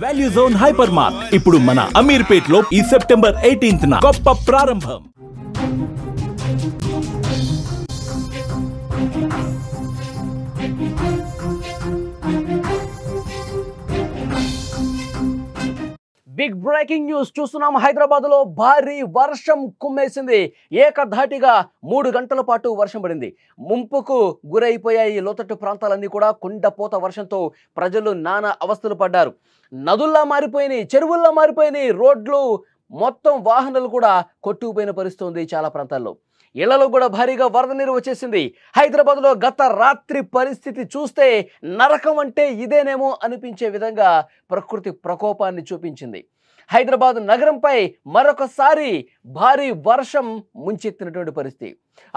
Value zone hyper mart ఇప్పుడు మన అమీర్పేట్ లో ఈ సెప్టెంబర్ 18న గొప్ప ప్రారంభం. బిగ్ బ్రేకింగ్ న్యూస్ చూస్తున్నాం. హైదరాబాద్ లో భారీ వర్షం కుమ్మేసింది. ఏకధాటిగా 3 గంటల పాటు వర్షం పడింది. ముంపుకు గురైపోయాయి లోతట్టు ప్రాంతాలన్నీ కూడా. కుండపోత వర్షంతో ప్రజలు నానా అవస్థలు పడ్డారు. నదుల్లా మారిపోయినాయి, చెరువుల్లా మారిపోయినాయి. రోడ్లు మొత్తం వాహనాలు కూడా కొట్టుకుపోయిన పరిస్థితి ఉంది చాలా ప్రాంతాల్లో. ఇళ్లలో కూడా భారీగా వరద నీరు వచ్చేసింది. హైదరాబాద్లో గత రాత్రి పరిస్థితి చూస్తే నరకం అంటే ఇదేనేమో అనిపించే విధంగా ప్రకృతి ప్రకోపాన్ని చూపించింది. హైదరాబాద్ నగరంపై మరొకసారి భారీ వర్షం ముంచెత్తినటువంటి పరిస్థితి.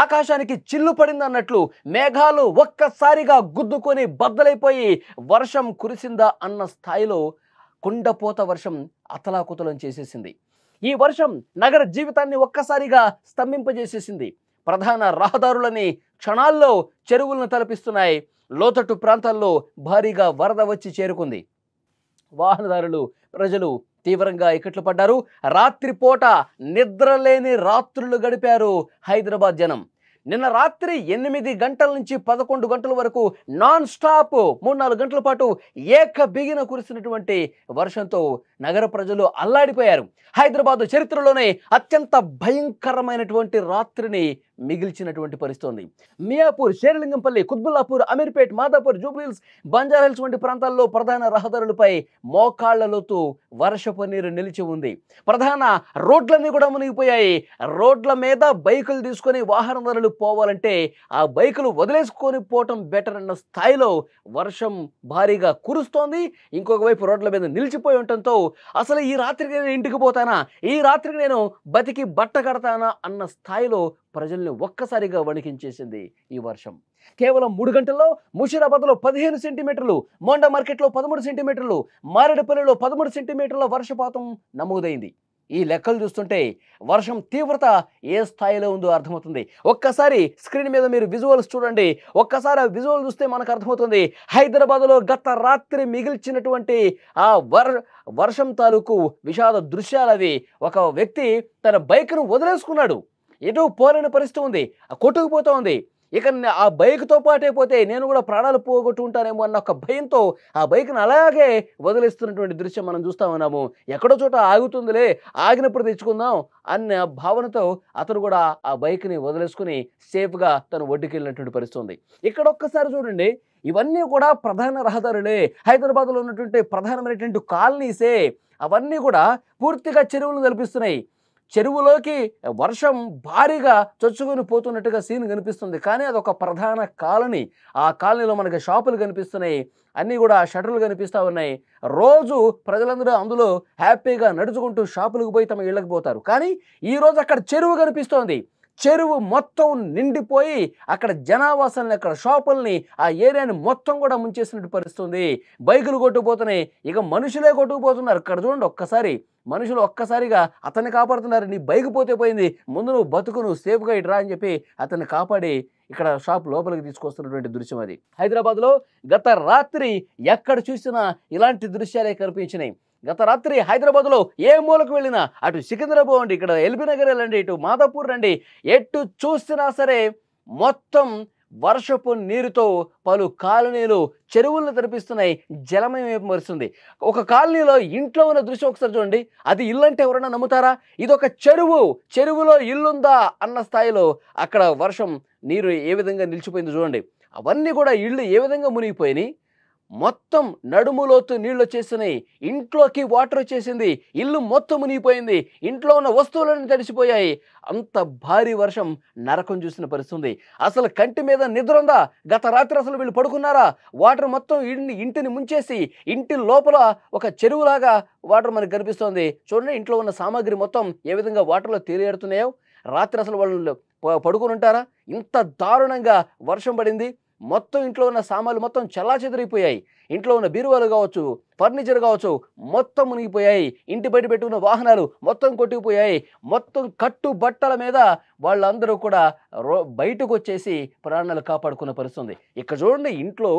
ఆకాశానికి చిల్లు పడింది అన్నట్లు మేఘాలు ఒక్కసారిగా గుద్దుకొని బద్దలైపోయి వర్షం కురిసిందా అన్న స్థాయిలో కుండపోత వర్షం అతలాకుతలం చేసేసింది. ఈ వర్షం నగర జీవితాన్ని ఒక్కసారిగా స్తంభింపజేసేసింది. ప్రధాన రహదారులని క్షణాల్లో చెరువులను తలపిస్తున్నాయి. లోతట్టు ప్రాంతాల్లో భారీగా వరద వచ్చి చేరుకుంది. వాహనదారులు, ప్రజలు తీవ్రంగా ఇక్కట్లు పడ్డారు. రాత్రిపూట నిద్రలేని రాత్రులు గడిపారు హైదరాబాద్ జనం. నిన్న రాత్రి 8 గంటల నుంచి 11 గంటల వరకు నాన్ స్టాప్ 3-4 గంటల పాటు బిగిన కురిసినటువంటి వర్షంతో నగర ప్రజలు అల్లాడిపోయారు. హైదరాబాద్ చరిత్రలోనే అత్యంత భయంకరమైనటువంటి రాత్రిని మిగిల్చినటువంటి పరిస్థితి ఉంది. మియాపూర్, షేర్లింగంపల్లి, కుత్బుల్లాపూర్, అమీర్పేట్, మాదాపూర్, జూబ్లీహిల్స్, బంజారాహిల్స్ వంటి ప్రాంతాల్లో ప్రధాన రహదారులపై మోకాళ్ల లోతు వర్షపు నీరు నిలిచి ఉంది. ప్రధాన రోడ్లన్నీ కూడా మునిగిపోయాయి. రోడ్ల మీద బైకులు తీసుకొని వాహనదారులు పోవాలంటే ఆ బైకులు వదిలేసుకొని పోవటం బెటర్ అన్న స్థాయిలో వర్షం భారీగా కురుస్తోంది. ఇంకొక వైపు రోడ్ల మీద నిలిచిపోయి ఉండటంతో అసలు ఈ రాత్రికి నేను ఇంటికి పోతానా, ఈ రాత్రికి నేను బతికి బట్ట కడతానా అన్న స్థాయిలో ప్రజల్ని ఒక్కసారిగా వణికించేసింది ఈ వర్షం. కేవలం 3 గంటల్లో ముషీరాబాద్లో 15 సెంటీమీటర్లు, మోండా మార్కెట్లో 13 సెంటీమీటర్లు, మారేడుపల్లిలో 13 సెంటీమీటర్ల వర్షపాతం నమోదైంది. ఈ లెక్కలు చూస్తుంటే వర్షం తీవ్రత ఏ స్థాయిలో ఉందో అర్థమవుతుంది. ఒక్కసారి స్క్రీన్ మీద మీరు విజువల్స్ చూడండి. ఒక్కసారి ఆ విజువల్ చూస్తే మనకు అర్థమవుతుంది. హైదరాబాద్లో గత రాత్రి మిగిల్చినటువంటి ఆ వర్షం తాలూకు విషాద దృశ్యాలవి. ఒక వ్యక్తి తన బైక్ను వదిలేసుకున్నాడు. ఎటు పోలేని పరిస్థితి ఉంది, కొట్టుకుపోతూ ఉంది. ఇక ఆ బైక్తో పాటే పోతే నేను కూడా ప్రాణాలు పోగొట్టుకుంటానేమో అన్న ఒక భయంతో ఆ బైక్ను అలాగే వదిలేస్తున్నటువంటి దృశ్యం మనం చూస్తూ ఉన్నాము. ఎక్కడో చోట ఆగుతుందిలే, ఆగినప్పుడు తెచ్చుకుందాం అన్న భావనతో అతను కూడా ఆ బైక్ని వదిలేసుకుని సేఫ్గా తను ఒడ్డుకి వెళ్ళినటువంటి పరిస్థితి ఉంది. ఇక్కడ ఒక్కసారి చూడండి, ఇవన్నీ కూడా ప్రధాన రహదారులే. హైదరాబాద్లో ఉన్నటువంటి ప్రధానమైనటువంటి కాలనీసే. అవన్నీ కూడా పూర్తిగా చెరువులు కల్పిస్తున్నాయి. చెరువులోకి వర్షం భారీగా చొచ్చుకొని పోతున్నట్టుగా సీన్ కనిపిస్తుంది. కానీ అదొక ప్రధాన కాలనీ. ఆ కాలనీలో మనకి షాపులు కనిపిస్తున్నాయి, అన్నీ కూడా షటర్లు కనిపిస్తూ ఉన్నాయి. రోజు ప్రజలందరూ అందులో హ్యాపీగా నడుచుకుంటూ షాపులకు పోయి తమ ఇళ్ళకి పోతారు. కానీ ఈరోజు అక్కడ చెరువు కనిపిస్తోంది. చెరువు మొత్తం నిండిపోయి అక్కడ జనావాసాలని, అక్కడ షాపుల్ని, ఆ ఏరియాని మొత్తం కూడా ముంచేసినట్టు పరిస్థితుంది. బైకులు కొట్టుకుపోతున్నాయి, ఇక మనుషులే కొట్టుకుపోతున్నారు. ఇక్కడ చూడండి, ఒక్కసారి మనుషులు ఒక్కసారిగా అతన్ని కాపాడుతున్నారు. నీ బైక్ పోతే పోయింది, ముందు నువ్వు బతుకు, నువ్వు సేఫ్గా ఇటు రా అని చెప్పి అతన్ని కాపాడి ఇక్కడ షాప్ లోపలికి తీసుకొస్తున్నటువంటి దృశ్యం అది. హైదరాబాద్లో గత రాత్రి ఎక్కడ చూసినా ఇలాంటి దృశ్యాలే కనిపించినాయి. గత రాత్రి హైదరాబాద్లో ఏ మూలకు వెళ్ళినా, అటు సికింద్రాబాద్ అండి, ఇక్కడ ఎల్బీ నగర్ వెళ్ళండి, ఇటు మాదాపూర్ రండి, ఎటు చూసినా సరే మొత్తం వర్షపు నీరుతో పలు కాలనీలు చెరువులను తెరిపిస్తున్నాయి. జలమయం మరుస్తుంది. ఒక కాలనీలో ఇంట్లో ఉన్న దృశ్యం ఒకసారి చూడండి. అది ఇల్లు అంటే ఎవరైనా నమ్ముతారా? ఇదొక చెరువు, చెరువులో ఇల్లుందా అన్న స్థాయిలో అక్కడ వర్షం నీరు ఏ విధంగా నిలిచిపోయింది చూడండి. అవన్నీ కూడా ఇళ్ళు ఏ విధంగా మునిగిపోయినాయి. మొత్తం నడుములోతు నీళ్ళు వచ్చేసినాయి. ఇంట్లోకి వాటర్ వచ్చేసింది. ఇల్లు మొత్తం మునిగిపోయింది. ఇంట్లో ఉన్న వస్తువులన్నీ తడిసిపోయాయి. అంత భారీ వర్షం నరకం చూసిన పరిస్థితి. అసలు కంటి మీద నిద్ర ఉందా? గత రాత్రి అసలు వీళ్ళు పడుకున్నారా? వాటర్ మొత్తం ఇంటిని ముంచేసి ఇంటి లోపల ఒక చెరువులాగా వాటర్ మనకు కనిపిస్తోంది. చూడండి, ఇంట్లో ఉన్న సామాగ్రి మొత్తం ఏ విధంగా వాటర్లో తేలియాడుతున్నాయో. రాత్రి అసలు వాళ్ళు పడుకుని ఉంటారా? ఇంత దారుణంగా వర్షం పడింది. మొత్తం ఇంట్లో ఉన్న సామాన్లు మొత్తం చెల్లాచెదిరిపోయాయి. ఇంట్లో ఉన్న బీరువాలు కావచ్చు, ఫర్నిచర్ కావచ్చు, మొత్తం మునిగిపోయాయి. ఇంటి బయట పెట్టుకున్న వాహనాలు మొత్తం కొట్టుకుపోయాయి. మొత్తం కట్టు బట్టల మీద వాళ్ళందరూ కూడా బయటకు వచ్చేసి ప్రాణాలు కాపాడుకున్న పరిస్థితి ఉంది. ఇక్కడ చూడండి, ఇంట్లో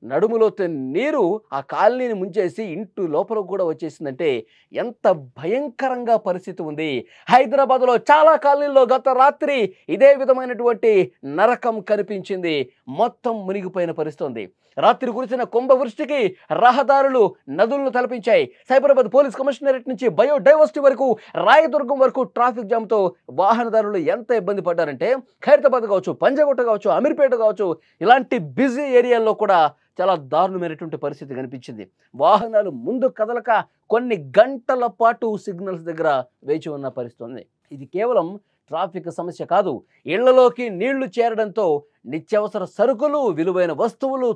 నడుములోతు నీరు ఆ కాలనీని ముంచేసి ఇంటి లోపలకు కూడా వచ్చేసిందంటే ఎంత భయంకరంగా పరిస్థితి ఉంది. హైదరాబాద్లో చాలా కాలనీల్లో గత రాత్రి ఇదే విధమైనటువంటి నరకం కనిపించింది. మొత్తం మునిగిపోయిన పరిస్థితి ఉంది. రాత్రి కురిసిన కుంభవృష్టికి రహదారులు నదులను తలపించాయి. సైబరాబాద్ పోలీస్ కమిషనరేట్ నుంచి బయోడైవర్సిటీ వరకు రాయదుర్గం వరకు ట్రాఫిక్ జామ్తో వాహనదారులు ఎంత ఇబ్బంది పడ్డారంటే ఖైరతాబాద్ కావచ్చు, పంజాగుట్ట కావచ్చు, అమీర్పేట కావచ్చు, ఇలాంటి బిజీ ఏరియాల్లో కూడా చాలా దారుణమైనటువంటి పరిస్థితి కనిపించింది. వాహనాలు ముందు కదలక కొన్ని గంటల పాటు సిగ్నల్స్ దగ్గర వేచి ఉన్న పరిస్థితి ఉంది. ఇది కేవలం ట్రాఫిక్ సమస్య కాదు, ఇళ్లలోకి నీళ్లు చేరడంతో నిత్యావసర సరుకులు, విలువైన వస్తువులు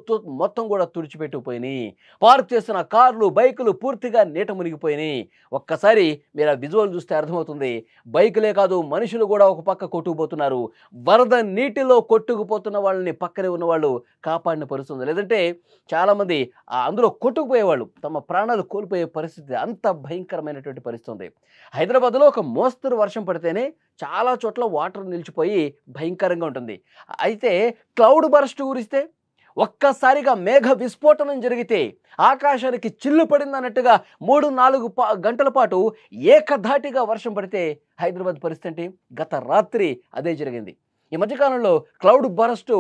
మొత్తం కూడా తుడిచిపెట్టుకుపోయినాయి. పార్క్ చేసిన కార్లు, బైకులు పూర్తిగా నీట మునిగిపోయినాయి. ఒక్కసారి మీరు ఆ విజువల్ చూస్తే అర్థమవుతుంది. బైకులే కాదు, మనుషులు కూడా ఒక పక్క కొట్టుకుపోతున్నారు. వరద నీటిలో కొట్టుకుపోతున్న వాళ్ళని పక్కనే ఉన్న వాళ్ళు కాపాడిన పరిస్థితి. లేదంటే చాలామంది అందులో కొట్టుకుపోయేవాళ్ళు తమ ప్రాణాలు కోల్పోయే పరిస్థితి. అంత భయంకరమైనటువంటి పరిస్థితి ఉంది. హైదరాబాద్లో ఒక మోస్తరు వర్షం పడితేనే చాలా చోట్ల వాటర్ నిలిచిపోయి భయంకరంగా ఉంటుంది. అయితే క్లౌడ్ బర్స్ట్ కురిస్తే, ఒక్కసారిగా మేఘ విస్ఫోటనం జరిగితే, ఆకాశానికి చిల్లు పడింది అన్నట్టుగా 3-4 గంటల పాటు ఏకధాటిగా వర్షం పడితే హైదరాబాద్ పరిస్థితి ఏంటి? గత రాత్రి అదే జరిగింది. ఈ మధ్యకాలంలో క్లౌడ్ బర్స్ట్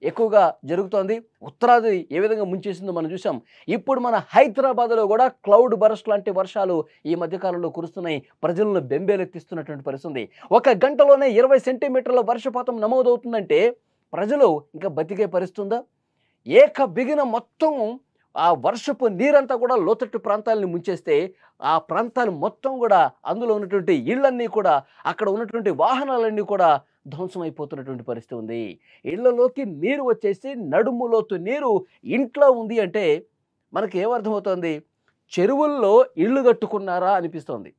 ఎక్కువగా జరుగుతోంది. ఉత్తరాది ఏ విధంగా ముంచేసిందో మనం చూసాం. ఇప్పుడు మన హైదరాబాద్లో కూడా క్లౌడ్ బర్స్ట్ లాంటి వర్షాలు ఈ మధ్యకాలంలో కురుస్తున్నాయి. ప్రజలను బెంబేలెత్తిస్తున్నటువంటి పరిస్థితి. ఒక గంటలోనే 20 సెంటీమీటర్ల వర్షపాతం నమోదవుతుందంటే ప్రజలు ఇంకా బతికే పరిస్థితుందా? ఏక బిగిన మొత్తం ఆ వర్షపు నీరంతా కూడా లోతట్టు ప్రాంతాలని ముంచేస్తే ఆ ప్రాంతాలు మొత్తం కూడా అందులో ఉన్నటువంటి ఇళ్లన్నీ కూడా, అక్కడ ఉన్నటువంటి వాహనాలన్నీ కూడా ధ్వంసమైపోతున్నటువంటి పరిస్థితి ఉంది. ఇళ్లలోకి నీరు వచ్చేసి నడుములోతు నీరు ఇంట్లో ఉంది అంటే మనకి ఏమర్థమవుతుంది? చెరువుల్లో ఇళ్ళు కట్టుకున్నారా అనిపిస్తోంది.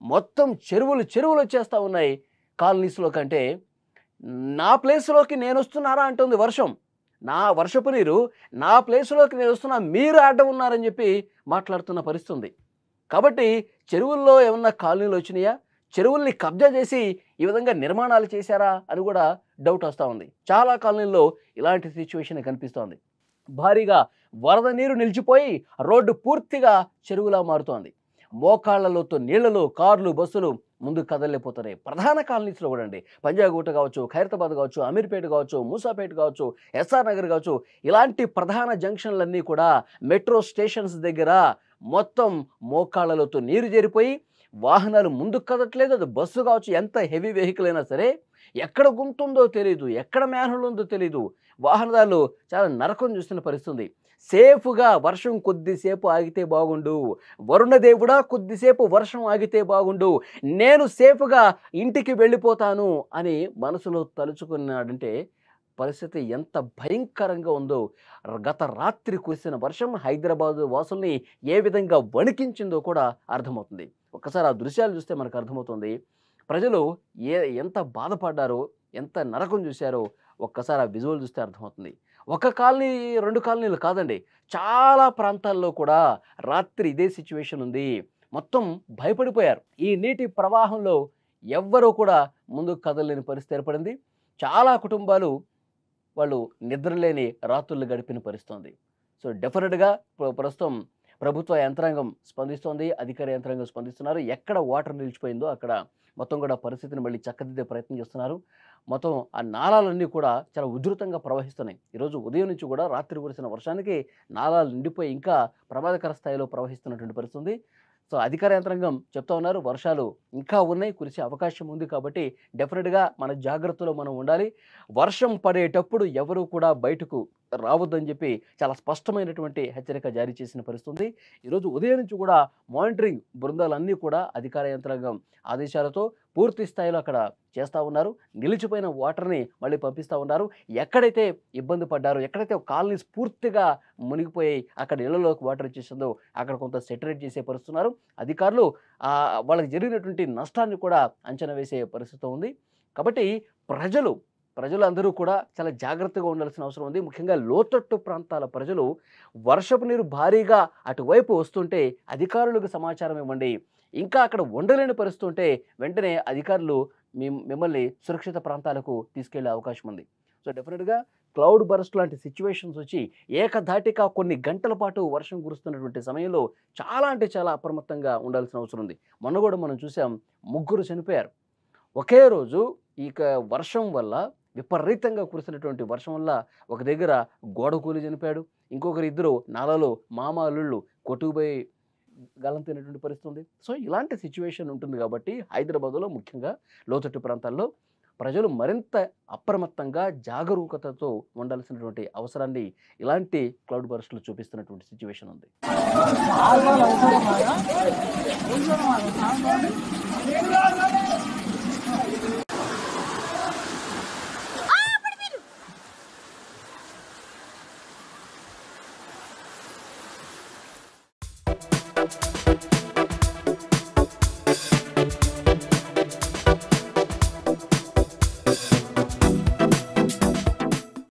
మొత్తం చెరువులు వచ్చేస్తూ ఉన్నాయి కాలనీస్లో. కంటే నా ప్లేస్లోకి నేను వస్తున్నారా అంటుంది వర్షం. నా వర్షపు నీరు నా ప్లేస్లోకి నేను వస్తున్నా, మీరు అడ్డం ఉన్నారని చెప్పి మాట్లాడుతున్న పరిస్థితి ఉంది. కాబట్టి చెరువుల్లో ఏమన్నా కాలనీలు వచ్చినాయా? చెరువుల్ని కబ్జా చేసి ఈ విధంగా నిర్మాణాలు చేశారా అని కూడా డౌట్ వస్తూ ఉంది. చాలా కాలనీల్లో ఇలాంటి సిచ్యువేషన్ కనిపిస్తోంది. భారీగా వరద నీరు నిలిచిపోయి రోడ్డు పూర్తిగా చెరువులా మారుతోంది. మోకాళ్లలోతో నీళ్లలో కార్లు, బస్సులు ముందుకు కదలలేకపోతున్నాయి. ప్రధాన కాలనీస్లో కూడా అండి, పంజాగుట్ట కావచ్చు, ఖైరతాబాద్ కావచ్చు, అమీర్పేట కావచ్చు, మూసాపేట కావచ్చు, ఎస్ఆర్ నగర్ కావచ్చు, ఇలాంటి ప్రధాన జంక్షన్లన్నీ కూడా మెట్రో స్టేషన్స్ దగ్గర మొత్తం మోకాళ్లలోతో నీరు చేరిపోయి వాహనాలు ముందుకు కదట్లేదు. అది బస్సు కావచ్చు, ఎంత హెవీ వెహికల్ అయినా సరే ఎక్కడ గుంతుందో తెలియదు, ఎక్కడ మ్యాన్హోల్ ఉందో తెలియదు. వాహనదారులు చాలా నరకం చూస్తున్న పరిస్థితి. సేఫ్గా వర్షం కొద్దిసేపు ఆగితే బాగుండు, వరుణదేవుడా కొద్దిసేపు వర్షం ఆగితే బాగుండు, నేను సేఫ్గా ఇంటికి వెళ్ళిపోతాను అని మనసులో తలుచుకున్నాడంటే పరిస్థితి ఎంత భయంకరంగా ఉందో. గత రాత్రి కురిసిన వర్షం హైదరాబాద్ వాసుల్ని ఏ విధంగా వణికించిందో కూడా అర్థమవుతుంది. ఒక్కసారి ఆ దృశ్యాలు చూస్తే మనకు అర్థమవుతుంది ప్రజలు ఎంత బాధపడ్డారో, ఎంత నరకం చూశారో. ఒక్కసారి ఆ విజువల్ చూస్తే అర్థమవుతుంది. ఒక కాలనీ, 2 కాలనీలు కాదండి, చాలా ప్రాంతాల్లో కూడా రాత్రి ఇదే సిచ్యువేషన్ ఉంది. మొత్తం భయపడిపోయారు. ఈ నీటి ప్రవాహంలో ఎవ్వరూ కూడా ముందుకు కదలలేని పరిస్థితి ఏర్పడింది. చాలా కుటుంబాలు వాళ్ళు నిద్రలేని రాత్రులు గడిపిన పరిస్థితి. సో డెఫినెట్గా ప్రస్తుతం ప్రభుత్వ యంత్రాంగం స్పందిస్తోంది, అధికార యంత్రాంగం స్పందిస్తున్నారు. ఎక్కడ వాటర్ నిలిచిపోయిందో అక్కడ మొత్తం కూడా పరిస్థితిని మళ్ళీ చక్కదిద్దే ప్రయత్నం చేస్తున్నారు. మొత్తం ఆ నాళాలన్నీ కూడా చాలా ఉధృతంగా ప్రవహిస్తున్నాయి. ఈరోజు ఉదయం నుంచి కూడా రాత్రి కురిసిన వర్షానికి నాళాలు నిండిపోయి ఇంకా ప్రమాదకర స్థాయిలో ప్రవహిస్తున్నటువంటి పరిస్థితి. సో అధికార యంత్రాంగం చెప్తా ఉన్నారు వర్షాలు ఇంకా ఉన్నాయి, కురిసే అవకాశం ఉంది. కాబట్టి డెఫినెట్గా మన జాగ్రత్తలో మనం ఉండాలి. వర్షం పడేటప్పుడు ఎవరు కూడా బయటకు రావద్దని చెప్పి చాలా స్పష్టమైనటువంటి హెచ్చరిక జారీ చేసిన పరిస్థితి. ఈరోజు ఉదయం నుంచి కూడా మానిటరింగ్ బృందాలన్నీ కూడా అధికార యంత్రాంగం ఆదేశాలతో పూర్తి స్థాయిలో అక్కడ చేస్తూ ఉన్నారు. నిలిచిపోయిన వాటర్ని మళ్ళీ పంపిస్తూ ఉన్నారు. ఎక్కడైతే ఇబ్బంది పడ్డారో, ఎక్కడైతే కాలనీస్ పూర్తిగా మునిగిపోయి అక్కడ ఇళ్లలోకి వాటర్ వచ్చేసిందో అక్కడ కొంత సెటరేట్ చేసే పరిస్తున్నారు అధికారులు. వాళ్ళకి జరిగినటువంటి నష్టాన్ని కూడా అంచనా వేసే పరిస్థితి ఉంది. కాబట్టి ప్రజలందరూ కూడా చాలా జాగ్రత్తగా ఉండాల్సిన అవసరం ఉంది. ముఖ్యంగా లోతట్టు ప్రాంతాల ప్రజలు వర్షపు నీరు భారీగా అటువైపు వస్తుంటే అధికారులకు సమాచారం ఇవ్వండి. ఇంకా అక్కడ ఉండలేని పరిస్థితి ఉంటే వెంటనే అధికారులు మిమ్మల్ని సురక్షిత ప్రాంతాలకు తీసుకెళ్లే అవకాశం ఉంది. సో డెఫినెట్గా క్లౌడ్ బర్స్ట్ లాంటి సిచ్యువేషన్స్ వచ్చి ఏకధాటిగా కొన్ని గంటల పాటు వర్షం కురుస్తున్నటువంటి సమయంలో చాలా అంటే చాలా అప్రమత్తంగా ఉండాల్సిన అవసరం ఉంది. మొన్న కూడా మనం చూసాం, ముగ్గురు చనిపోయారు. ఒకే రోజు ఇక వర్షం వల్ల, విపరీతంగా కురిసినటువంటి వర్షం వల్ల ఒక దగ్గర గోడ కూలి చనిపోయాడు. ఇంకొకరు ఇద్దరు నాలలో మామ అల్లుళ్ళు కొట్టుకుపోయి గల్లంతైనటువంటి పరిస్థితి ఉంది. సో ఇలాంటి సిచ్యువేషన్ ఉంటుంది కాబట్టి హైదరాబాద్లో ముఖ్యంగా లోతట్టు ప్రాంతాల్లో ప్రజలు మరింత అప్రమత్తంగా జాగరూకతతో ఉండాల్సినటువంటి అవసరాన్ని ఇలాంటి క్లౌడ్ బర్స్ట్లు చూపిస్తున్నటువంటి సిచ్యువేషన్ ఉంది. ఆల్వాల్ అవసరమా?